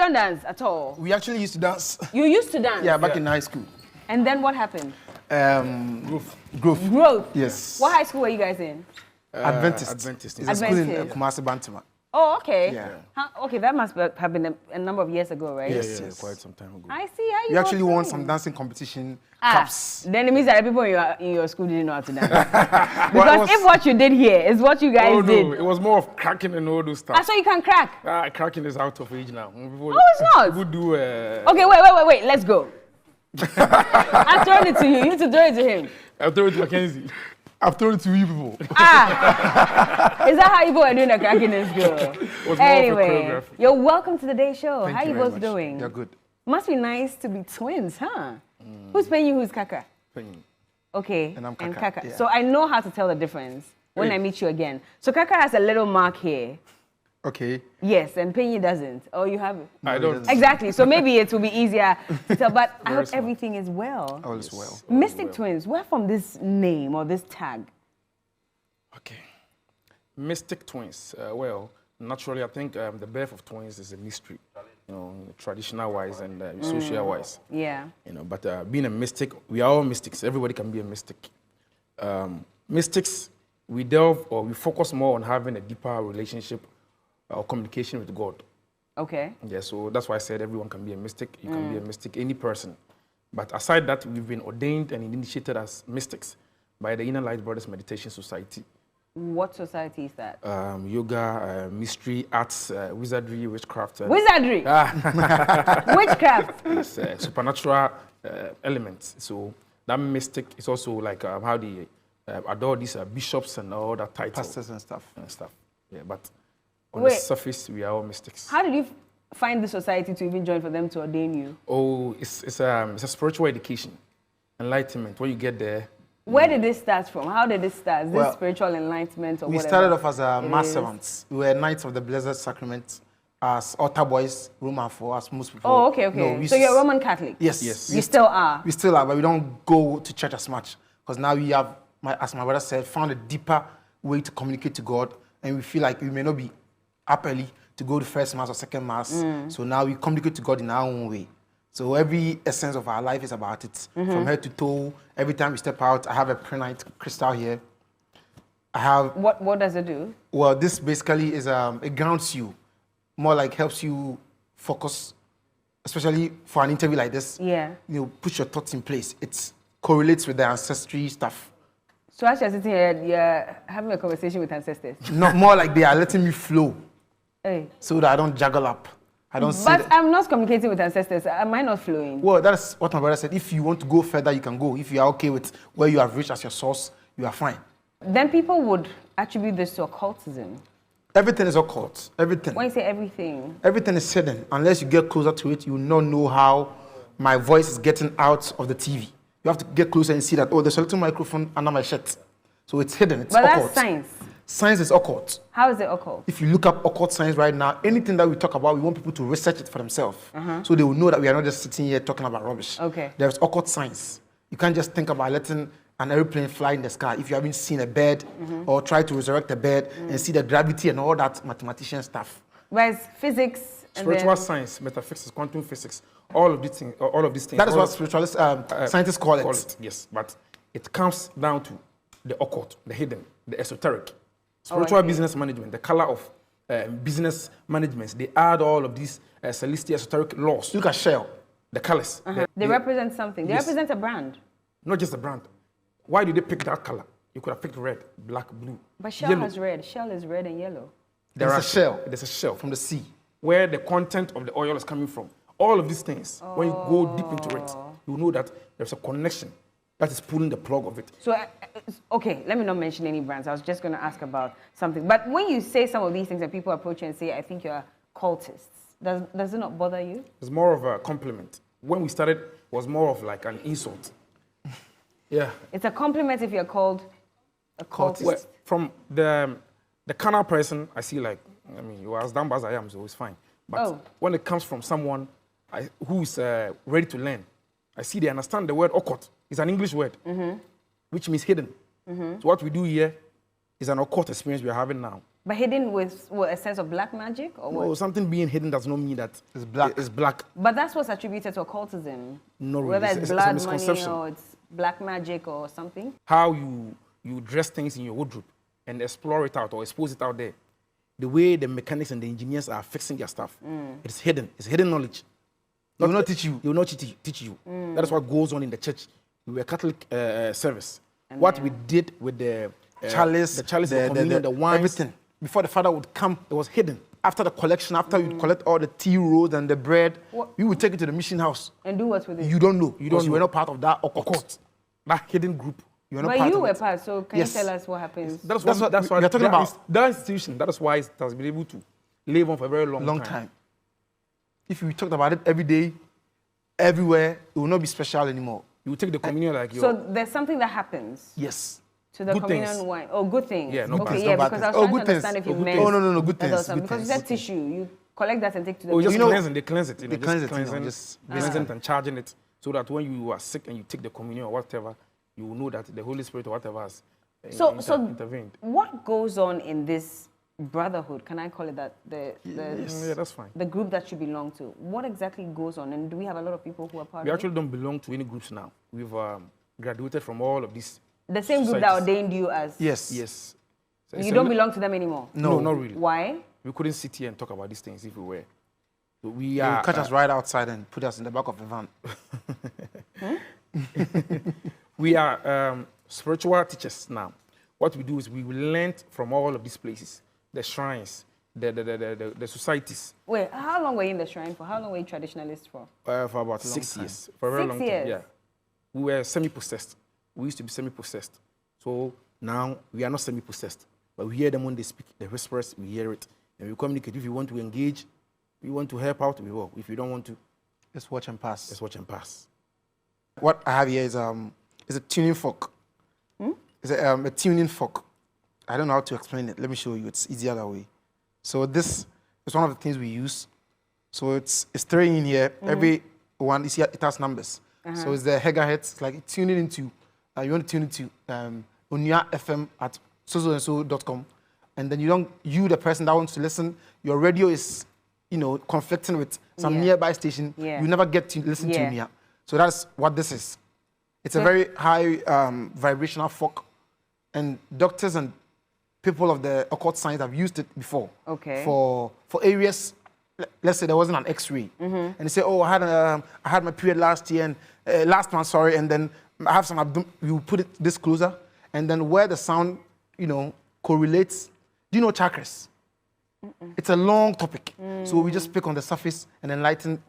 don't dance at all? We actually used to dance. You used to dance? Yeah, back in high school. And then what happened? Growth. Yes. What high school were you guys in? Adventist. Adventist. It's a school in Kumasi, Bantama. Oh, okay. Yeah. Okay, that must have been a number of years ago, right? Yes. Quite some time ago. I see how you We actually won some dancing competition cups. Then it means that people in your school didn't know how to dance. Because if what you did here is what you guys did. It was more of cracking and all those stuff. So you can crack? Cracking is out of age now. It's not. People do... Okay, wait. Let's go. I thrown it to you. You need to throw it to him. I'll throw it to Mackenzie. I've thrown it to you people. Is that how you both are doing the cracking in school? Anyway, you're welcome to the day show. How are you both doing? You're good. Must be nice to be twins, huh? Who's paying you? Who's Kaka? Paying. Okay. And I'm Kaka. And Kaka. Yeah. So I know how to tell the difference when I meet you again. So Kaka has a little mark here. Okay. Yes, and Penny doesn't. Oh, you have it? I don't. Exactly. So maybe it will be easier to tell. But I hope everything is well. All is well. Mystic Twins, where from this name or this tag? Okay. Mystic Twins. Well, naturally, I think the birth of twins is a mystery, traditional-wise and social-wise. Yeah. But being a mystic, we are all mystics. Everybody can be a mystic. Mystics, we focus more on having a deeper relationship or communication with God. Okay. Yeah, so that's why I said everyone can be a mystic. You can be a mystic, any person. But aside that, we've been ordained and initiated as mystics by the Inner Light Brothers Meditation Society. What society is that? Yoga, mystery, arts, wizardry, witchcraft. Wizardry? Witchcraft? It's supernatural elements. So that mystic is also like how they adore these bishops and all that title. Pastors and stuff. Yeah, but on the surface, we are all mystics. How did you find the society to even join for them to ordain you? Oh, it's a spiritual education, enlightenment. When you get there. Where did this start from? How did this start? Is this spiritual enlightenment or whatever? We started off as mass servants. We were Knights of the Blessed Sacrament as altar boys, Roman for as most people. Oh, okay. No, so you're Roman Catholic? Yes. You still are? We still are, but we don't go to church as much. Because now we have, as my brother said, found a deeper way to communicate to God. And we feel like we may not be up early to go to first mass or second mass. So now we communicate to God in our own way. So every essence of our life is about it, from head to toe. Every time we step out, I have a prehnite crystal here. I have... What does it do? Well, this basically is, it grounds you. More like helps you focus, especially for an interview like this. Yeah. Put your thoughts in place. It correlates with the ancestry stuff. So as you're sitting here, you're having a conversation with ancestors? Not more like they are letting me flow. Hey. So that I don't juggle up. But I'm not communicating with ancestors. Am I not flowing? Well, that's what my brother said. If you want to go further, you can go. If you are okay with where you have reached as your source, you are fine. Then people would attribute this to occultism. Everything is occult. Everything. When you say everything? Everything is hidden. Unless you get closer to it, you will not know how my voice is getting out of the TV. You have to get closer and see that, oh, there's a little microphone under my shirt. So it's hidden. It's occult. But that's science. Science is occult. How is it occult? If you look up occult science right now, anything that we talk about, we want people to research it for themselves. So they will know that we are not just sitting here talking about rubbish. Okay. There's occult science. You can't just think about letting an airplane fly in the sky if you haven't seen a bird or try to resurrect a bird and see the gravity and all that mathematician stuff. Whereas physics, spiritual science, metaphysics, quantum physics, all of these things. That is what spiritualists, scientists call it. Yes, but it comes down to the occult, the hidden, the esoteric. Spiritual business management, the color of business management, they add all of these celestial esoteric laws. Look at Shell. The colors. They represent something. They represent a brand. Not just a brand. Why did they pick that color? You could have picked red, black, blue. But Shell has red. Shell is red and yellow. There's a shell. There's a shell from the sea. Where the content of the oil is coming from. All of these things, when you go deep into it, you know that there's a connection that is pulling the plug of it. So, okay, let me not mention any brands. I was just going to ask about something. But when you say some of these things and people approach you and say, I think you're cultists, does it not bother you? It's more of a compliment. When we started, it was more of like an insult. Yeah. It's a compliment if you're called a cultist. Well, from the carnal person, I see like, you are as dumb as I am, so it's fine. But when it comes from someone who is ready to learn, I see they understand the word occult. It's an English word, which means hidden. So what we do here is an occult experience we are having now. But hidden with what, a sense of black magic or what? No, something being hidden does not mean that It's black. It's black. But that's what's attributed to occultism. No, really. Whether it's It's a blood money misconception. or it's black magic or something. How you dress things in your wardrobe and explore it out or expose it out there. The way the mechanics and the engineers are fixing their stuff. It's hidden. It's hidden knowledge. They will not teach you. They will not teach you. That is what goes on in the church. We were a Catholic service. And what we did with the Chalice, the communion, the wine, everything. Before the father would come, it was hidden. after the collection, after you collect all the tea rolls and the bread, What? we would take it to the mission house. And do what with it? You don't know. You don't You know. were not part of that occult. That hidden group. You were not But part you of were it. part, so can Yes. you tell us what happens? That's That's what what we are talking about. That institution. That is why it has been able to live on for a very long time. If we talked about it every day, everywhere, it will not be special anymore. You will take the communion like your. So there's something that happens Yes. to the Good communion things. wine. Oh, good things. Yeah, no okay, bad yeah, Not bad because I things. was Oh, trying good to understand things. if you Oh, good meant. things. Oh, no, good that things. was- Good Because you things. said tissue, you collect that and take to the Oh, just communion. cleansing. They cleanse it. They cleanse it, cleansing, just cleansing it and charging it, so that when you are sick and you take the communion or whatever, you will know that the Holy Spirit or whatever has So intervened. what goes on in this brotherhood? Can I call it that? Yeah, that's fine. The group that you belong to. What exactly goes on, and do we have a lot of people who are part We of actually don't belong to any groups now. We've graduated from all of these. it? The same group that societies. ordained you as. Yes. Yes. So You it's don't a- belong to them anymore. No, not really. Why? We couldn't sit here and talk about these things if we were. So we They will are. catch us right outside and put us in the back of a van. We are spiritual teachers now. What we do is we learn from all of these places, the shrines, the societies, Wait, how long were you in the shrine for? How long were you traditionalist for? for about 6 years. For a very 6 long years? time, yeah. We were semi-possessed. We used to be semi-possessed. So now we are not semi-possessed. But we hear them when they speak, the whispers, we hear it. And we communicate. If you want to engage, we want to help out, we will. If you don't want to, Just watch and pass. just watch and pass. What I have here is a tuning fork. It's a tuning fork. I don't know how to explain it. Let me show you. It's easier that way. So this is one of the things we use. So it's 3 in here. Every one, you see it has numbers. So it's the megahertz. It's like tuning into, you want to tune into Onya FM at so.com. And then you, the person that wants to listen, your radio is, conflicting with some Yeah. nearby station. Yeah. You never get to listen to Yeah. me. So that's what this is. It's a very high vibrational fork. And doctors and people of the occult science have used it before. Okay. For areas, let's say there wasn't an X-ray, and they say, "Oh, I had my period last year and last month, sorry," and then I have some you put it this closer, and then where the sound, correlates. Do you know chakras? It's a long topic, so we just pick on the surface and enlighten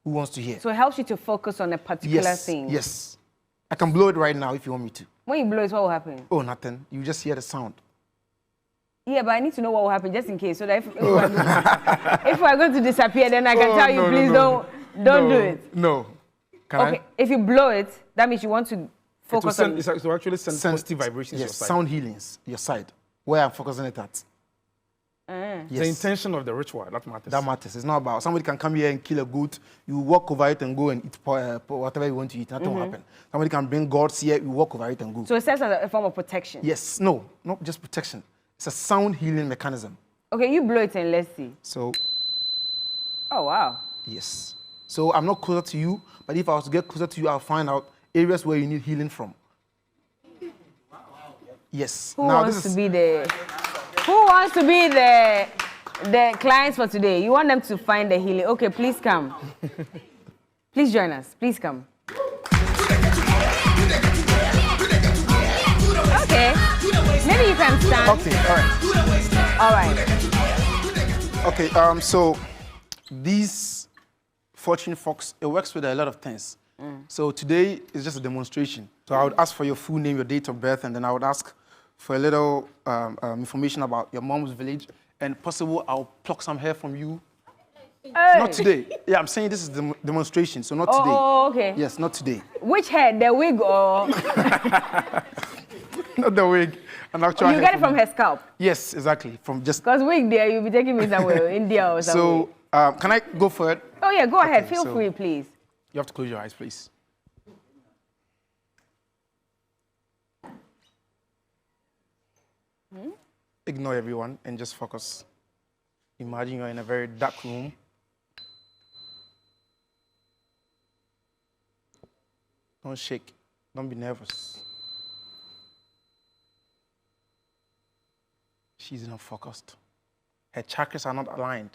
who wants to hear. So it helps you to focus on a particular Yes, thing. yes. I can blow it right now if you want me to. When you blow it, what will happen? Oh, nothing. You just hear the sound. Yeah, but I need to know what will happen just in case, so that if we're going to disappear, then I can tell you, please don't do it. No. Can Okay, if you blow it, that means you want to focus on. It's actually send Send positive vibrations Yes, your side. sound healings, your side, where I'm focusing it at. Yes. The intention of the ritual, that matters. That matters. It's not about somebody can come here and kill a goat. You walk over it and go and eat whatever you want to eat. Nothing will happen. Somebody can bring gods here. You walk over it and go. So it serves as a form of protection. Yes. No. Not just protection. It's a sound healing mechanism. Okay, you blow it and let's see. So Oh, wow. yes. So I'm not closer to you, but if I was to get closer to you, I'll find out areas where you need healing from. Yes. Who wants to be the clients for today? You want them to find the healing. Okay, please come. Please join us. Please come. Okay. Maybe you can stand. Okay. All right. All right. Okay. So these fortune forks, it works with a lot of things. So today is just a demonstration. So I would ask for your full name, your date of birth, and then I would ask for a little information about your mom's village, and possible I'll pluck some hair from you. Hey. Not today. Yeah, I'm saying this is the demonstration, so not today. Oh, okay. Yes, not today. Which hair? The wig or? Not the wig. An actual You hair get it from her scalp? Yes, exactly. From just. Because wig there, you'll be taking me somewhere, India or somewhere. So can I go for it? Oh yeah, go ahead. Okay, Feel so- free, please. You have to close your eyes, please. ignore everyone and just focus. Imagine you're in a very dark room. Don't shake. Don't be nervous. She's not focused. Her chakras are not aligned.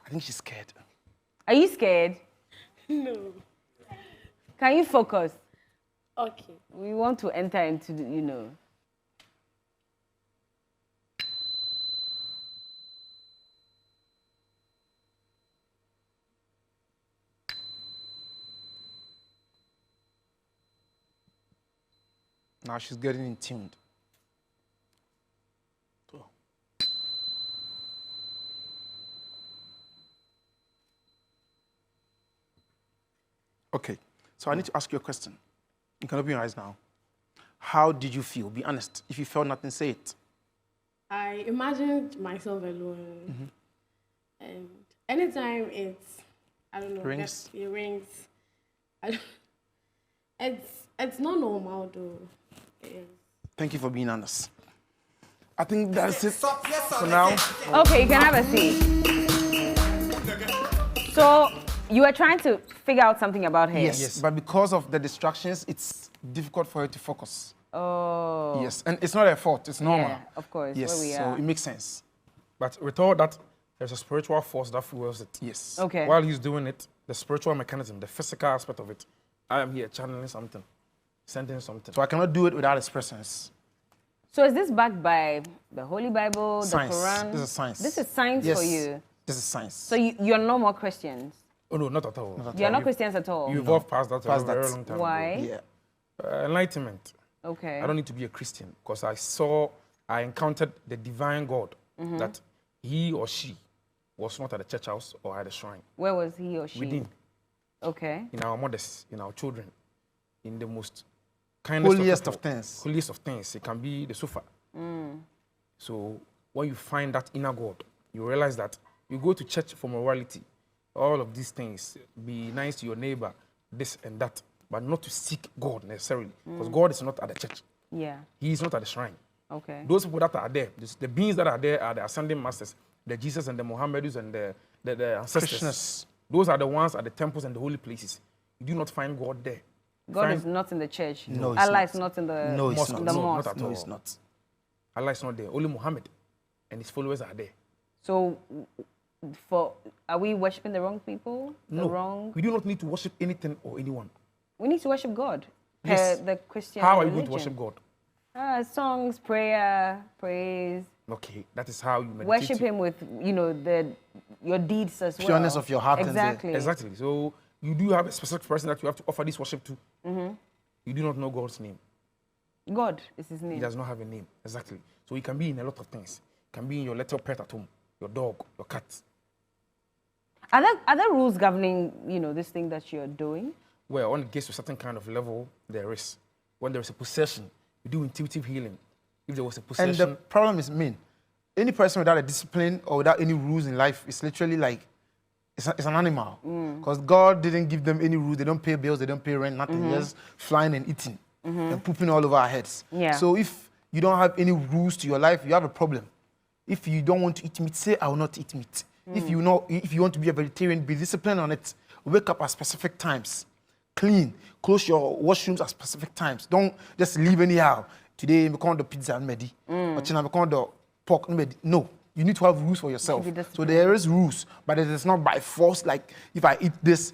I think she's scared. Are you scared? No. Can you focus? Okay. We want to enter into the, you know. Now she's getting in tuned. Okay, so I need to ask you a question. You can open your eyes now. How did you feel? Be honest. If you felt nothing, say it. I imagined myself alone. And anytime I don't know, Rings? it rings. It's not normal though. It is. Thank you for being honest. I think that's it for now. Okay, you can have a seat. So you were trying to figure out something about her. Yes, but because of the distractions, it's difficult for her to focus. Oh. Yes, and it's not her fault. It's normal. Yeah, of course. Yes, where we so are. it makes sense. But we thought that there's a spiritual force that fuels it. Yes. Okay. While he's doing it, the spiritual mechanism, the physical aspect of it, I am here channeling something, sending something. So I cannot do it without his presence. So is this backed by the Holy Bible, Science. the Quran? This is science. This is science Yes, for you. this is science. So you're no more Christians. Oh no, not at all. You're not Christians at all. You evolved past that Past a very that. long time Why? ago. Yeah. Enlightenment. Okay. I don't need to be a Christian because I encountered the divine God that he or she was not at the church house or at the shrine. Where was he or she? Within, Okay. in our mothers, in our children, in the most kindest Holiest people, of things. Holiest of things. It can be the sofa. So when you find that inner God, you realize that you go to church for morality, all of these things, be nice to your neighbor, this and that, but not to seek God necessarily, because God is not at the church. Yeah. He is not at the shrine. Okay. Those people that are there, the beings that are there are the ascending masters, the Jesus and the Mohammedus and the ancestors. Krishnas. Those are the ones at the temples and the holy places. You do not find God there. God Find- is not in the church. No, it's Allah not. is not in the No, it's mosque. not. the No, mosque. not at No, all. it's not. Allah is not there. Only Muhammad and his followers are there. So, are we worshiping the wrong people? No, The wrong. we do not need to worship anything or anyone. We need to worship God. Yes. The Christian. How are you going to religion. worship God? Songs, prayer, praise. Okay, that is how you meditate. Worship Him with your deeds as well. Pureness of your heart and the- Exactly. Exactly. So you do have a specific person that you have to offer this worship to. You do not know God's name. God is His He name. does not have a name. Exactly. So he can be in a lot of things. He can be in your little pet at home, your dog, your cat. Are there rules governing this thing that you're doing? Well, when it gets to a certain kind of level, there is. When there is a possession, you do intuitive healing. If there was a And possession, the problem is, any person without a discipline or without any rules in life is literally like, it's an animal. Because God didn't give them any rules. They don't pay bills, they don't pay rent, nothing. They're just flying and eating and pooping all over our heads. Yeah. So if you don't have any rules to your life, you have a problem. If you don't want to eat meat, say, I will not eat meat. If you want to be a vegetarian, be disciplined on it. Wake up at specific times. Clean. Close your washrooms at specific times. Don't just leave anyhow. Today, we call the pizza and medi. Or tonight, we call the pork and medi. No. You need to have rules for yourself. Be So disciplined. there is rules, but it is not by force, like if I eat this,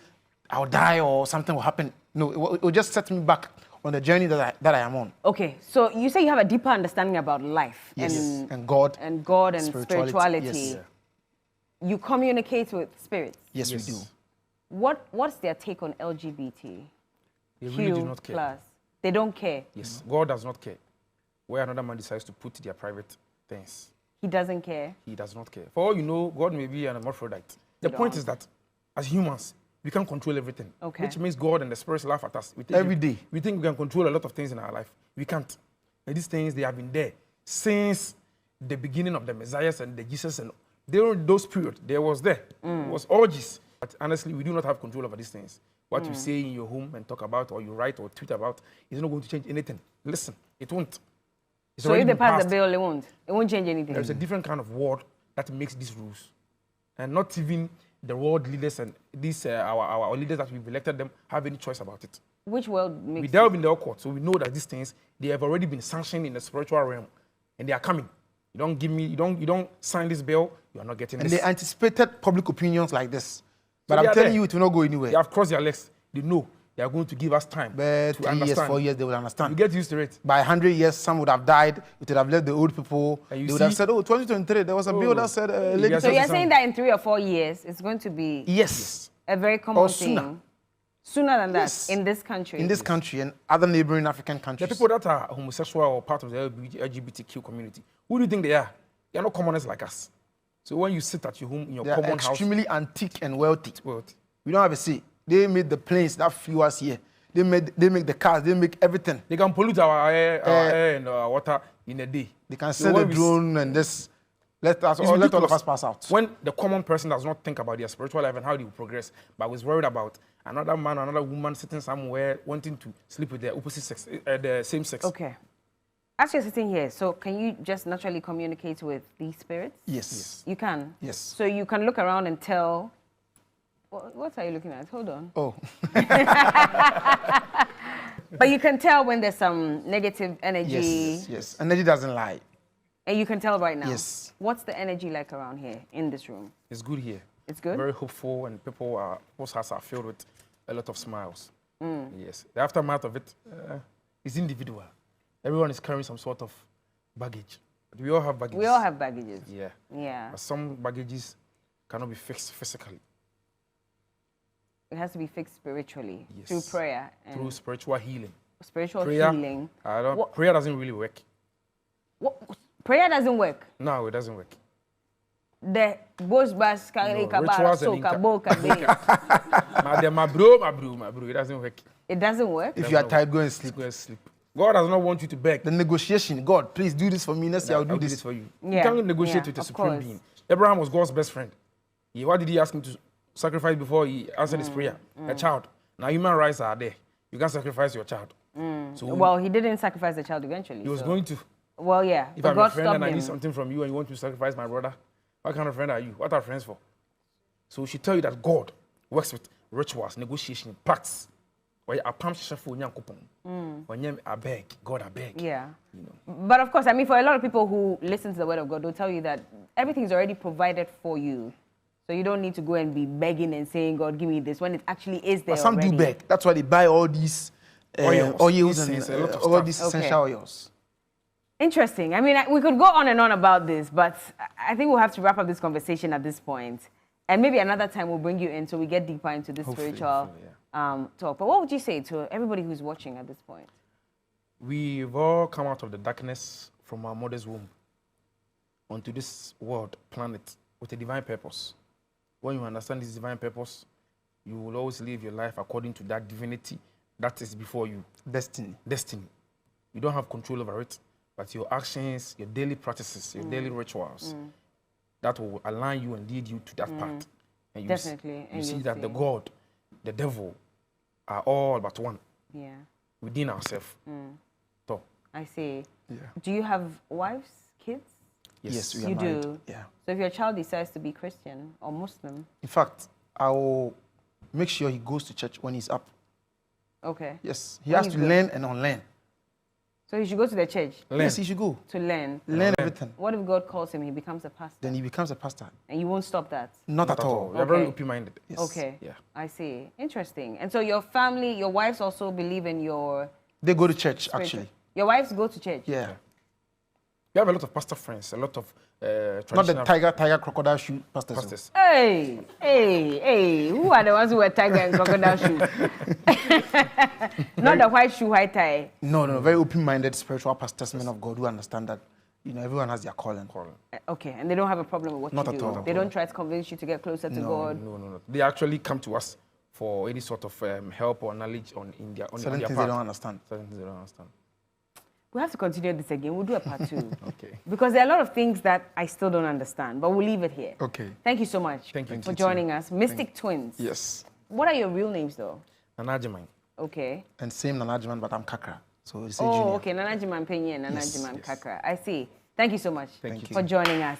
I'll die or something will happen. No, it will just set me back on the journey that I am on. Okay, so you say you have a deeper understanding about life And God. and God and Spirituality, spirituality. yes. You communicate with spirits. Yes, Yes. we do. What's their take on LGBT? they really do not care. Plus, they don't care. Yes, God does not care. Where another man decides to put their private things, He doesn't care. he does not care. For all you know, God may be an hermaphrodite. The point is that as humans, we can't control everything. Okay. Which means God and the spirits laugh at us. We think Every day. We think we can control a lot of things in our life. We can't. And these things, they have been there since the beginning of the Messiahs and the Jesus and those periods. There was there. It was orgies. But honestly, we do not have control over these things. What you say in your home and talk about, or you write or tweet about, is not going to change anything. Listen, it won't. It's So if they pass passed. the bill, it won't. It won't change anything. There's a different kind of word that makes these rules. And not even the world leaders and these our leaders that we've elected them have any choice about it. Which world makes We delve in the occult, so we know that these things, they have already been sanctioned in the spiritual realm, and they are coming. You don't give me, you don't sign this bill, you are not getting And this. they anticipated public opinions like this. But So they I'm are telling there. you, it will not go anywhere. They have crossed their legs. They know they are going to give us time But to 3 understand. years, 4 years, they will You understand. get used to it. By 100 years, some would have died. It would have left the old people. And They you would have see- said, oh, 2023, there was a bill that said... Yes, So you're Yes. saying that in 3 or 4 years, it's going to be yes. a very common Or thing. sooner. Sooner than that Yes. in this country. In this country and other neighboring African The countries. people that are homosexual or part of the LGBTQ community, who do you think they are? They are not commoners like us. So when you sit at your home in your They are common house, extremely antique and wealthy. well, We don't have a say. They made the planes that flew us here. They make the cars. They make everything. they can pollute our air and our water in a day. They can So send a when we drone and just let It's all of ridiculous. us pass out. When the common person does not think about their spiritual life and how they will progress, but is worried about another man or another woman sitting somewhere wanting to sleep with the opposite sex, the same sex. Okay. As you're sitting here, so can you just naturally communicate with these spirits? Yes. You can? Yes. So you can look around and tell... What are you looking at? Hold on. Oh. But you can tell when there's some negative energy. Yes. Energy doesn't lie. And you can tell right now. Yes. What's the energy like around here in this room? It's good here. It's good? Very hopeful, and people's hearts are filled with a lot of smiles. Mm. Yes. The aftermath of it is individual. Everyone is carrying some sort of baggage. But we all have baggage. We all have baggages. Yeah. Yeah. But some baggages cannot be fixed physically. It has to be fixed spiritually Yes. through prayer and Through spiritual healing. spiritual Prayer, healing. Prayer doesn't really work. Prayer doesn't work. No, it doesn't work. The boss bas kare No, kabara rituals and soka boka be. my bro, it doesn't work. It doesn't work. If you are tired, go and sleep. Go and sleep. God does not want you to beg. The negotiation, God, please do this for me. Next year I'll do I'll this. for you. Yeah, You can't negotiate yeah, with the of supreme course. being. Abraham was God's best friend. What did he ask him to sacrifice before he answered his prayer? A child. Now human rights are there. You can't sacrifice your child. So Well, he didn't sacrifice the child eventually. he was so- going to. Well, yeah. If But I'm God a friend stopped and I him. need something from you and you want to sacrifice my brother, what kind of friend are you? What are friends for? So she tell you that God works with rituals, negotiation, pacts. Where I pump for when I beg, God I beg. Yeah. But of course, I mean, for a lot of people who listen to the word of God, they'll tell you that everything's already provided for you. So you don't need to go and be begging and saying, God, give me this, when it actually is there But some already. do beg. That's why they buy all these oils and incense, a lot of all stuff. these Okay. essential oils. Interesting. I mean, we could go on and on about this, but I think we'll have to wrap up this conversation at this point. And maybe another time we'll bring you in so we get deeper into this spiritual talk. But what would you say to everybody who's watching at this point? We've all come out of the darkness from our mother's womb onto this world, planet, with a divine purpose. When you understand this divine purpose, you will always live your life according to that divinity that is before you. Destiny. Destiny. You don't have control over it, but your actions, your daily practices, your daily rituals, that will align you and lead you to that path. And you Definitely. You And see you'll that the God, the devil, are all but one Yeah. within ourselves. So, I see. Yeah. Do you have wives, kids? Yes, we are You married. do? Yeah. So if your child decides to be Christian or Muslim, In fact, I will make sure he goes to church when he's up. okay. Yes. He When has he's to good. learn and unlearn. So he should go to the church learn. Yes, he should go. to learn. Learn everything. What if God calls him, he becomes a pastor? Then he becomes a pastor. And you won't stop that? Not at all. We are very Okay. open-minded. Yes. Okay. Yeah. I see. Interesting. And so your family, your wives also believe in your... They go to church, spiritual- actually. Your wives go to church? Yeah. We have a lot of pastor friends, a lot of Not traditional the tiger, crocodile shoe pastors. pastors. Hey, who are the ones who wear tiger and crocodile shoes? Not the white shoe, white tie. No. Very open-minded spiritual pastors, men of God who understand that, everyone has their calling. Okay, and they don't have a problem with what Not you at do. all. They don't try to convince you to get closer to God. No. They actually come to us for any sort of help or knowledge on their Certain their things part. they don't understand. Certain things they don't understand. We have to continue this again. We'll do a part 2. Okay. Because there are a lot of things that I still don't understand, but we'll leave it here. Okay. Thank you so much Thank you. for joining us. Mystic Twins. Yes. What are your real names, though? Nanajiman. Okay. And same Nanajiman, but I'm Kakra. So it's a Oh, junior. okay. Nanajiman Penye and Nanajiman Yes. Kakra. I see. Thank you so much Thank you for joining us.